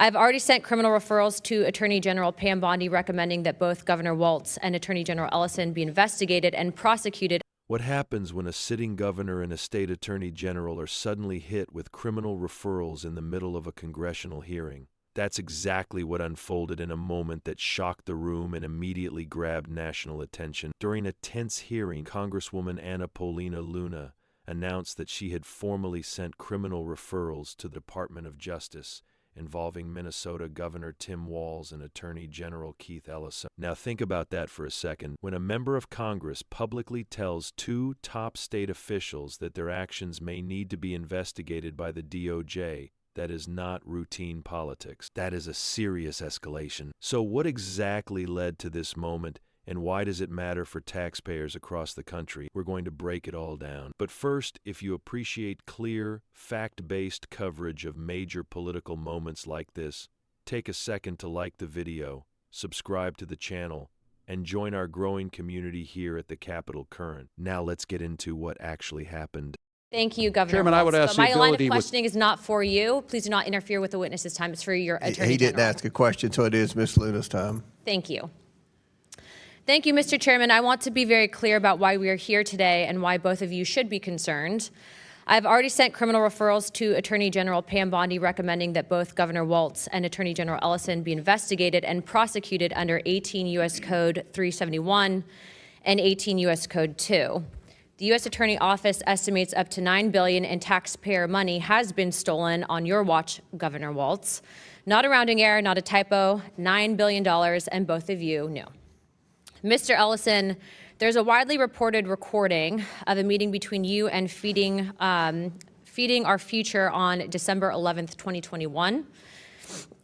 I've already sent criminal referrals to Attorney General Pam Bondi recommending that both Governor Walz and Attorney General Ellison be investigated and prosecuted. What happens when a sitting governor and a state attorney general are suddenly hit with criminal referrals in the middle of a congressional hearing? That's exactly what unfolded in a moment that shocked the room and immediately grabbed national attention. During a tense hearing, Congresswoman Paulina announced that she had formally sent criminal referrals to the Department of Justice involving Minnesota Governor Tim Walz and Attorney General Keith Ellison. Now think about that for a second. When a member of Congress publicly tells two top state officials that their actions may need to be investigated by the DOJ, that is not routine politics. That is a serious escalation. So what exactly led to this moment, and why does it matter for taxpayers across the country? We're going to break it all down. But first, if you appreciate clear, fact-based coverage of major political moments like this, take a second to like the video, subscribe to the channel, and join our growing community here at the Capitol Current. Now let's get into what actually happened. Thank you, Governor Chairman, Walz. I would ask my line of questioning is not for you. Please do not interfere with the witness's time. It's for your Attorney General. He didn't ask a question, so it is Ms. Luna's time. Thank you. Thank you, Mr. Chairman. I want to be very clear about why we are here today and why both of you should be concerned. I've already sent criminal referrals to Attorney General Pam Bondi recommending that both Governor Walz and Attorney General Ellison be investigated and prosecuted under 18 U.S. Code 371 and 18 U.S. Code 2. The U.S. Attorney Office estimates up to $9 billion in taxpayer money has been stolen on your watch, Governor Walz. Not a rounding error, not a typo, $9 billion, and both of you knew. Mr. Ellison, there's a widely reported recording of a meeting between you and Feeding Our Future on December 11th, 2021.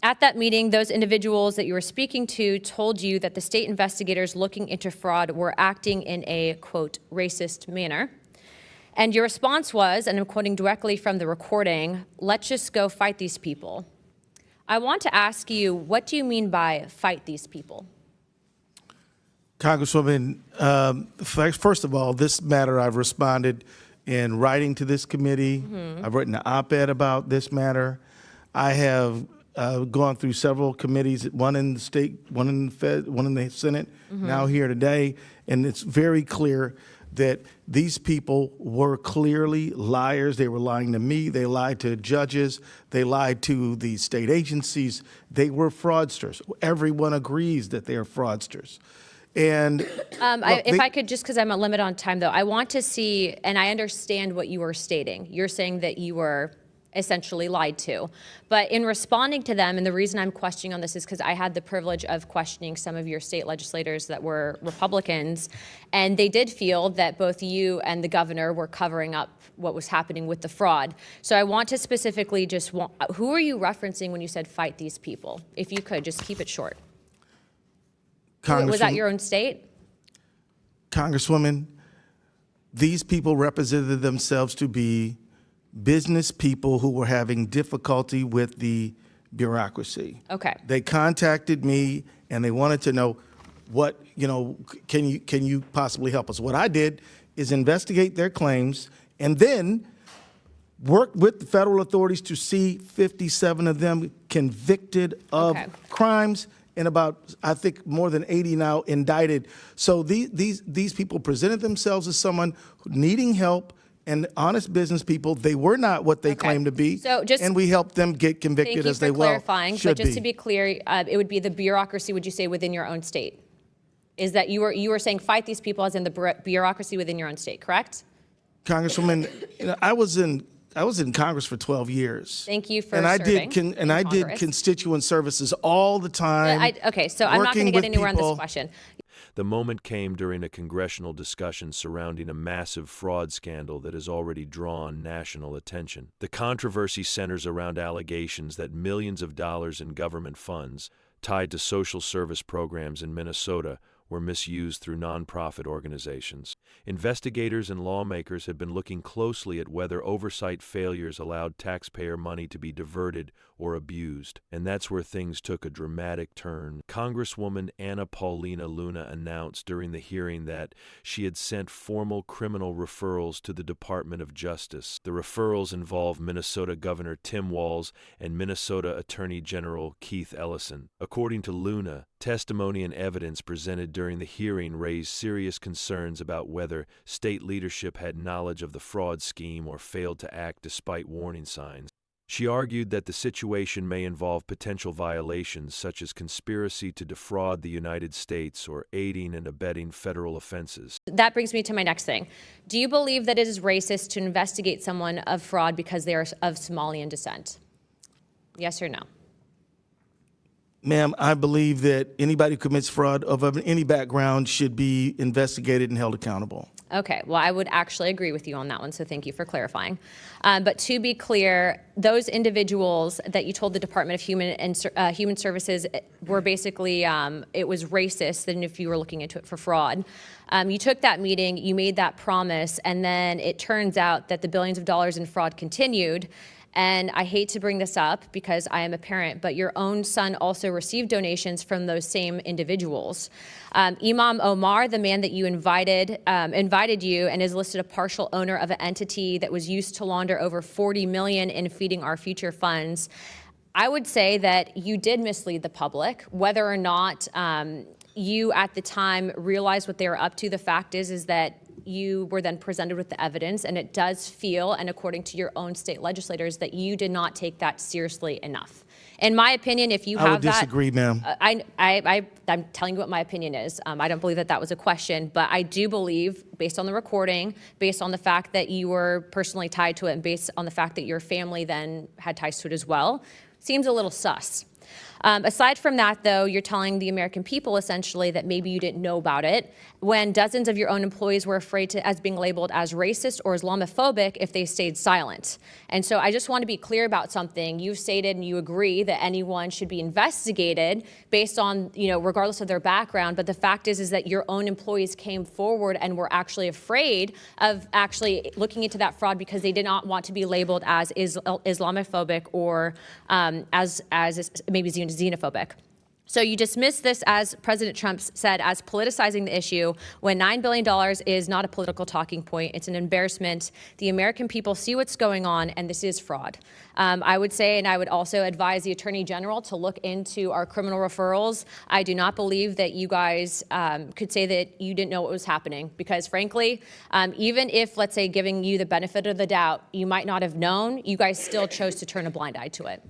At that meeting, those individuals that you were speaking to told you that the state investigators looking into fraud were acting in a, quote, racist manner. And your response was, and I'm quoting directly from the recording, "Let's just go fight these people." I want to ask you, what do you mean by fight these people? Congresswoman, first of all, this matter I've responded in writing to this committee. I've written an op-ed about this matter. I have gone through several committees, one in the state, one in the Fed, one in the Senate, now here today, and it's very clear that these people were clearly liars. They were lying to me. They lied to judges. They lied to the state agencies. They were fraudsters. Everyone agrees that they are fraudsters. And if I could, just because I'm a limit on time, though, I want to see, and I understand what you were stating. You're saying that you were essentially lied to. But in responding to them, and the reason I'm questioning on this is because I had the privilege of questioning some of your state legislators that were Republicans, and they did feel that both you and the governor were covering up what was happening with the fraud. So I want to specifically just who are you referencing when you said fight these people? If you could, just keep it short. Was that your own state? Congresswoman, these people represented themselves to be business people who were having difficulty with the bureaucracy. Okay. They contacted me and they wanted to know what, can you possibly help us? What I did is investigate their claims and then work with the federal authorities to see 57 of them convicted of crimes, and about, I think, more than 80 now indicted. So these people presented themselves as someone needing help and honest business people. They were not what they claimed to be, and we helped them get convicted as they well should be. Thank you for clarifying, but just to be clear, it would be the bureaucracy, would you say, within your own state? Is that you were saying fight these people as in the bureaucracy within your own state, correct? Congresswoman, I was in Congress for 12 years. Thank you for serving. I did constituent services all the time. Okay, so I'm not going to get anywhere on this question. The moment came during a congressional discussion surrounding a massive fraud scandal that has already drawn national attention. The controversy centers around allegations that millions of dollars in government funds tied to social service programs in Minnesota were misused through nonprofit organizations. Investigators and lawmakers have been looking closely at whether oversight failures allowed taxpayer money to be diverted or abused, and that's where things took a dramatic turn. Congresswoman Paulina announced during the hearing that she had sent formal criminal referrals to the Department of Justice. The referrals involve Minnesota Governor Tim Walz and Minnesota Attorney General Keith Ellison. According to Luna, testimony and evidence presented during the hearing raised serious concerns about whether state leadership had knowledge of the fraud scheme or failed to act despite warning signs. She argued that the situation may involve potential violations such as conspiracy to defraud the United States or aiding and abetting federal offenses. That brings me to my next thing. Do you believe that it is racist to investigate someone of fraud because they are of Somalian descent? Yes or no? Ma'am, I believe that anybody who commits fraud of any background should be investigated and held accountable. Okay, well, I would actually agree with you on that one, so thank you for clarifying. But to be clear, those individuals that you told the Department of Human Services were basically, it was racist than if you were looking into it for fraud. You took that meeting, you made that promise, and then it turns out that the billions of dollars in fraud continued. And I hate to bring this up because I am a parent, but your own son also received donations from those same individuals. Imam Omar, the man that you invited you and is listed a partial owner of an entity that was used to launder over $40 million in Feeding Our Future funds. I would say that you did mislead the public. Whether or not you at the time realized what they were up to, the fact is that you were then presented with the evidence, and it does feel, and according to your own state legislators, that you did not take that seriously enough. In my opinion, if you have that— I would disagree, ma'am. I'm telling you what my opinion is. I don't believe that that was a question, but I do believe, based on the recording, based on the fact that you were personally tied to it, and based on the fact that your family then had ties to it as well, seems a little sus. Aside from that, though, you're telling the American people essentially that maybe you didn't know about it when dozens of your own employees were afraid as being labeled as racist or Islamophobic if they stayed silent. And so I just want to be clear about something. You've stated and you agree that anyone should be investigated based on, regardless of their background. But the fact is that your own employees came forward and were actually afraid of actually looking into that fraud because they did not want to be labeled as Islamophobic or as maybe xenophobic. So you dismiss this, as President Trump said, as politicizing the issue when $9 billion is not a political talking point. It's an embarrassment. The American people see what's going on, and this is fraud. I would say, and I would also advise the Attorney General to look into our criminal referrals. I do not believe that you guys could say that you didn't know what was happening because, frankly, even if, let's say, giving you the benefit of the doubt, you might not have known, you guys still chose to turn a blind eye to it.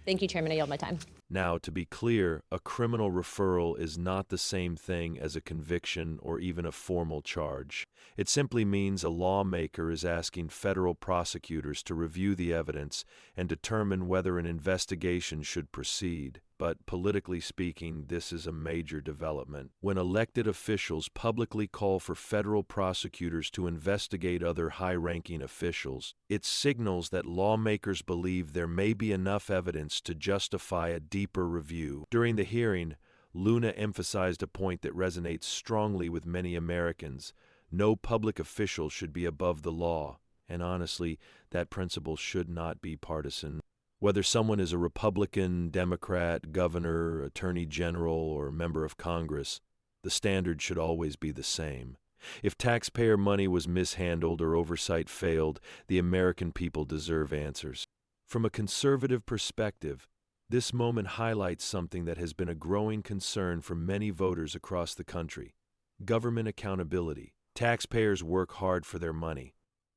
Thank you, Chairman. I yield my time. Now, to be clear, a criminal referral is not the same thing as a conviction or even a formal charge. It simply means a lawmaker is asking federal prosecutors to review the evidence and determine whether an investigation should proceed. But politically speaking, this is a major development. When elected officials publicly call for federal prosecutors to investigate other high-ranking officials, it signals that lawmakers believe there may be enough evidence to justify a deeper review. During the hearing, Luna emphasized a point that resonates strongly with many Americans. No public official should be above the law, and honestly, that principle should not be partisan. Whether someone is a Republican, Democrat, governor, attorney general, or member of Congress, the standard should always be the same. If taxpayer money was mishandled or oversight failed, the American people deserve answers. From a conservative perspective, this moment highlights something that has been a growing concern for many voters across the country: government accountability. Taxpayers work hard for their money.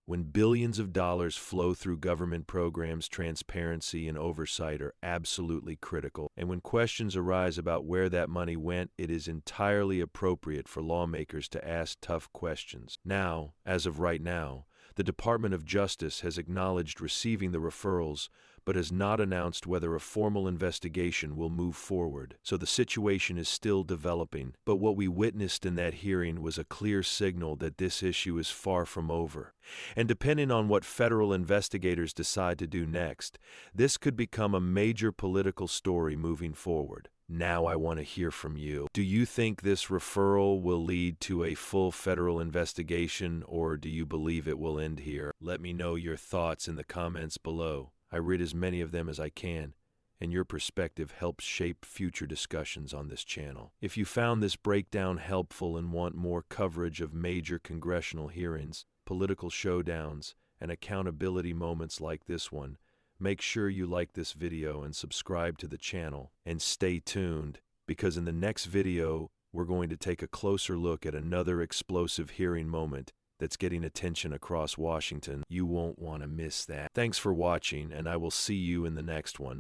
When billions of dollars flow through government programs, transparency and oversight are absolutely critical. And when questions arise about where that money went, it is entirely appropriate for lawmakers to ask tough questions. Now, as of right now, the Department of Justice has acknowledged receiving the referrals, but has not announced whether a formal investigation will move forward. So the situation is still developing. But what we witnessed in that hearing was a clear signal that this issue is far from over. And depending on what federal investigators decide to do next, this could become a major political story moving forward. Now I want to hear from you. Do you think this referral will lead to a full federal investigation, or do you believe it will end here? Let me know your thoughts in the comments below. I read as many of them as I can, and your perspective helps shape future discussions on this channel. If you found this breakdown helpful and want more coverage of major congressional hearings, political showdowns, and accountability moments like this one, make sure you like this video and subscribe to the channel. And stay tuned, because in the next video, we're going to take a closer look at another explosive hearing moment that's getting attention across Washington. You won't want to miss that. Thanks for watching, and I will see you in the next one.